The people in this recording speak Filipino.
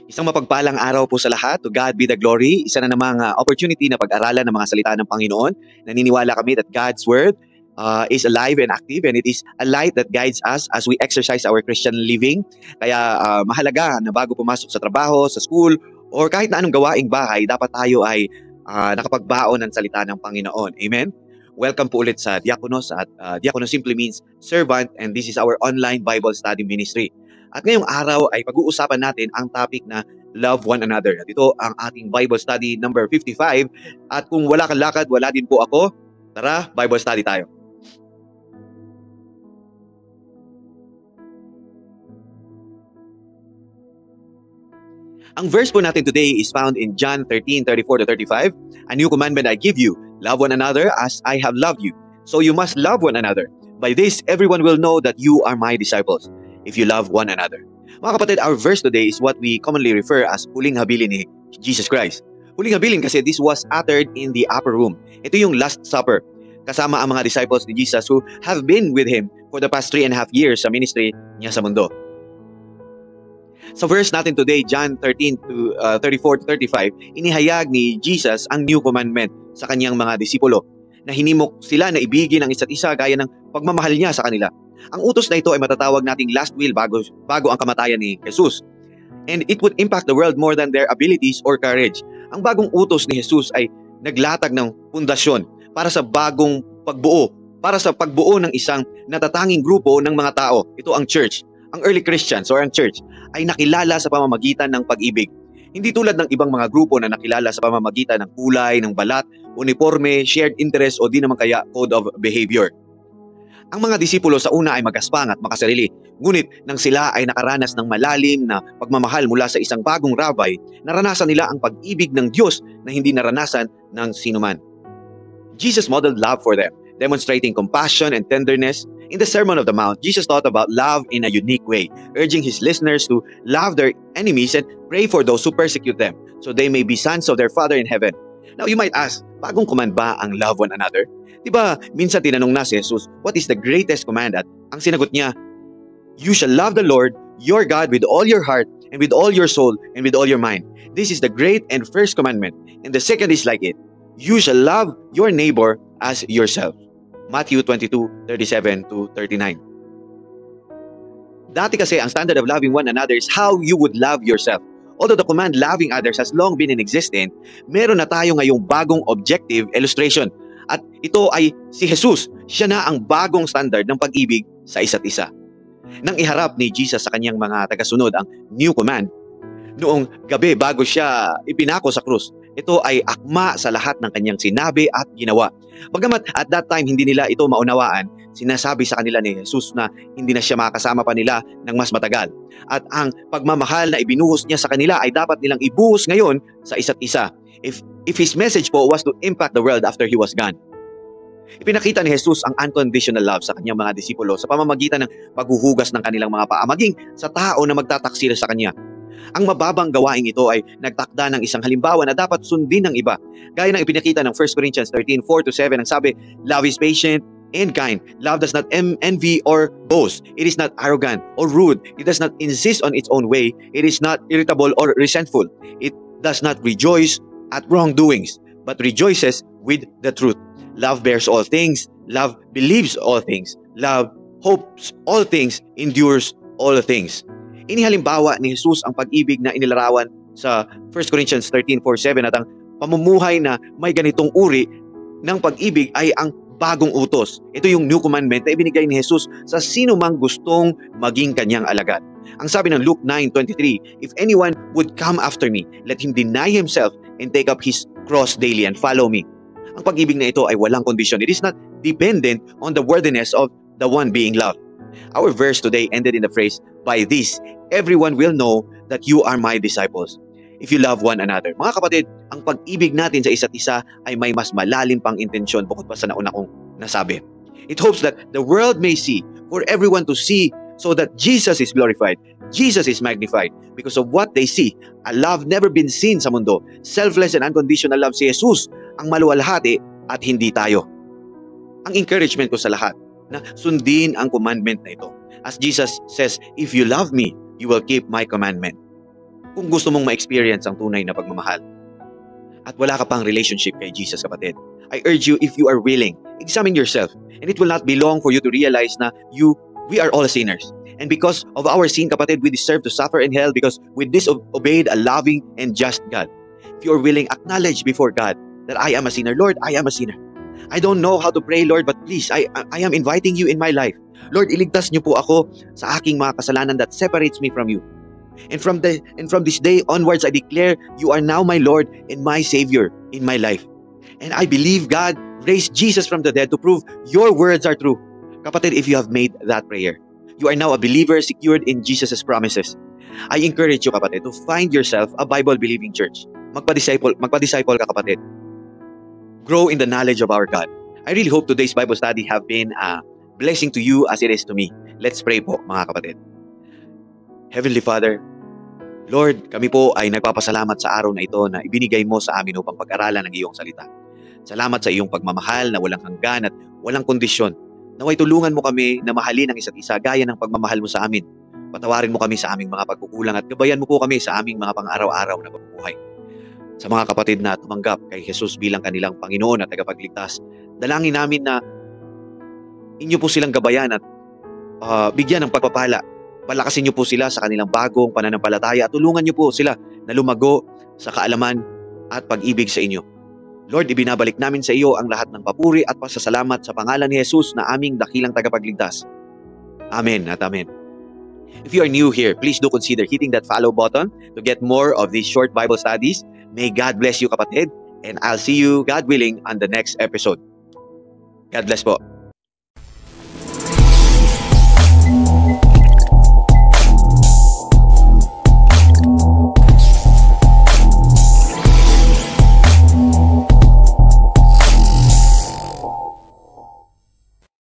Isang mapagpalang araw po sa lahat. To God be the glory. Isa na namang opportunity na pag-aralan ng mga salita ng Panginoon. Naniniwala kami that God's Word is alive and active, and it is a light that guides us as we exercise our Christian living. Kaya mahalaga na bago pumasok sa trabaho, sa school, or kahit na anong gawaing bahay, dapat tayo ay nakapagbaon ng salita ng Panginoon. Amen? Welcome po ulit sa Diakonos. At Diakonos simply means servant, and this is our online Bible study ministry. At ngayong araw ay pag-uusapan natin ang topic na love one another. At ito ang ating Bible study number 55. At kung wala kang lakad, wala din po ako. Tara, Bible study tayo. Ang verse po natin today is found in John 13:34-35. A new commandment I give you, love one another as I have loved you. So you must love one another. By this, everyone will know that you are my disciples, if you love one another. Mga kapatid, our verse today is what we commonly refer as huling habilin ni Jesus Christ. Huling habilin kasi this was uttered in the upper room. Ito yung Last Supper. Kasama ang mga disciples ni Jesus who have been with Him for the past 3.5 years sa ministry niya sa mundo. Sa verse natin today, John 13:34-35, inihayag ni Jesus ang new commandment sa kanyang mga disipulo na hinimok sila na ibigin ang isa't isa gaya ng pagmamahal niya sa kanila. Ang utos na ito ay matatawag nating last will bago ang kamatayan ni Jesus. And it would impact the world more than their abilities or courage. Ang bagong utos ni Jesus ay naglatag ng pundasyon para sa bagong pagbuo, para sa pagbuo ng isang natatanging grupo ng mga tao. Ito ang church. Ang early Christians or ang church ay nakilala sa pamamagitan ng pag-ibig. Hindi tulad ng ibang mga grupo na nakilala sa pamamagitan ng kulay, ng balat, uniforme, shared interest o di naman kaya code of behavior. Ang mga disipulo sa una ay magaspang at makasarili. Ngunit nang sila ay nakaranas ng malalim na pagmamahal mula sa isang bagong rabay, naranasan nila ang pag-ibig ng Diyos na hindi naranasan ng sinuman. Jesus modeled love for them, demonstrating compassion and tenderness. In the Sermon on the Mount, Jesus taught about love in a unique way, urging His listeners to love their enemies and pray for those who persecute them, so they may be sons of their Father in heaven. Now you might ask, bagong command ba ang love one another? Diba, minsan tinanong na si Jesus, what is the greatest command? At ang sinagot niya, you shall love the Lord, your God, with all your heart, and with all your soul, and with all your mind. This is the great and first commandment. And the second is like it. You shall love your neighbor as yourself. Matthew 22:37-39. Dati kasi ang standard of loving one another is how you would love yourself. Although the command loving others has long been in existence, meron na tayo ngayong bagong objective illustration. At ito ay si Jesus. Siya na ang bagong standard ng pag-ibig sa isa't isa. Nang iharap ni Jesus sa kanyang mga tagasunod ang new command, noong gabi bago siya ipinako sa krus, ito ay akma sa lahat ng kanyang sinabi at ginawa. Bagamat at that time hindi nila ito maunawaan, sinasabi sa kanila ni Jesus na hindi na siya makakasama pa nila ng mas matagal. At ang pagmamahal na ibinuhos niya sa kanila ay dapat nilang ibuhos ngayon sa isa't isa. If His message po was to impact the world after He was gone. Ipinakita ni Jesus ang unconditional love sa kanyang mga disipulo sa pamamagitan ng paghuhugas ng kanilang mga paa, maging sa tao na magtataksil sa kanya. Ang mababang gawaing ito ay nagtakda ng isang halimbawa na dapat sundin ng iba. Gaya ng ipinakita ng 1 Corinthians 13:4-7, ang sabi, love is patient and kind. Love does not envy or boast. It is not arrogant or rude. It does not insist on its own way. It is not irritable or resentful. It does not rejoice at wrongdoings, but rejoices with the truth. Love bears all things. Love believes all things. Love hopes all things, endures all things. Inihalimbawa ni Jesus ang pag-ibig na inilarawan sa 1 Corinthians 13:4-7 at ang pamumuhay na may ganitong uri ng pag-ibig ay ang bagong utos. Ito yung new commandment na ibinigay ni Jesus sa sino mang gustong maging kanyang alagad. Ang sabi ng Luke 9:23, if anyone would come after me, let him deny himself and take up his cross daily and follow me. Ang pag-ibig na ito ay walang kondisyon. It is not dependent on the worthiness of the one being loved. Our verse today ended in the phrase, by this, everyone will know that you are my disciples, if you love one another. Mga kapatid, ang pag-ibig natin sa isa't isa ay may mas malalim pang intensyon bukod pa sa nauna kong nasabi. It hopes that the world may see, for everyone to see, so that Jesus is glorified, Jesus is magnified, because of what they see, a love never been seen sa mundo. Selfless and unconditional love si Jesus, ang maluwalhati at hindi tayo. Ang encouragement ko sa lahat, na sundin ang commandment na ito. As Jesus says, if you love me, you will keep my commandment. kung gusto mong ma-experience ang tunay na pagmamahal at wala ka pang relationship kay Jesus, kapatid, I urge you, if you are willing, examine yourself. And it will not be long for you to realize na we are all sinners. And because of our sin, kapatid, we deserve to suffer in hell because we disobeyed a loving and just God. If you are willing, acknowledge before God that I am a sinner. Lord, I am a sinner. I don't know how to pray, Lord, but please, I am inviting you in my life. Lord, iligtas niyo po ako sa aking mga kasalanan that separates me from you. And from this day onwards, I declare you are now my Lord and my Savior in my life. And I believe God raised Jesus from the dead to prove your words are true. Kapatid, if you have made that prayer, you are now a believer secured in Jesus' promises. I encourage you, kapatid, to find yourself a Bible-believing church. Magpa-disciple ka, kapatid. Grow in the knowledge of our God. I really hope today's Bible study have been a blessing to you as it is to me. Let's pray po, mga kapatid. Heavenly Father, Lord, kami po ay nagpapasalamat sa araw na ito na ibinigay mo sa amin upang pag-aralan ng iyong salita. Salamat sa iyong pagmamahal na walang hanggan at walang kondisyon. Naway tulungan mo kami na mahalin ang isa't isa gaya ng pagmamahal mo sa amin. Patawarin mo kami sa aming mga pagkukulang at gabayan mo po kami sa aming mga pang-araw-araw na pamumuhay. Sa mga kapatid na tumanggap kay Jesus bilang kanilang Panginoon at tagapagligtas, dalangin namin na inyo po silang gabayan at bigyan ng pagpapala. Palakasin niyo po sila sa kanilang bagong pananampalataya at tulungan niyo po sila na lumago sa kaalaman at pag-ibig sa inyo. Lord, ibinabalik namin sa iyo ang lahat ng papuri at pasasalamat sa pangalan ni Jesus na aming dakilang tagapagligtas. Amen at amen. If you are new here, please do consider hitting that follow button to get more of these short Bible studies. May God bless you, kapatid, and I'll see you, God willing, on the next episode. God bless po.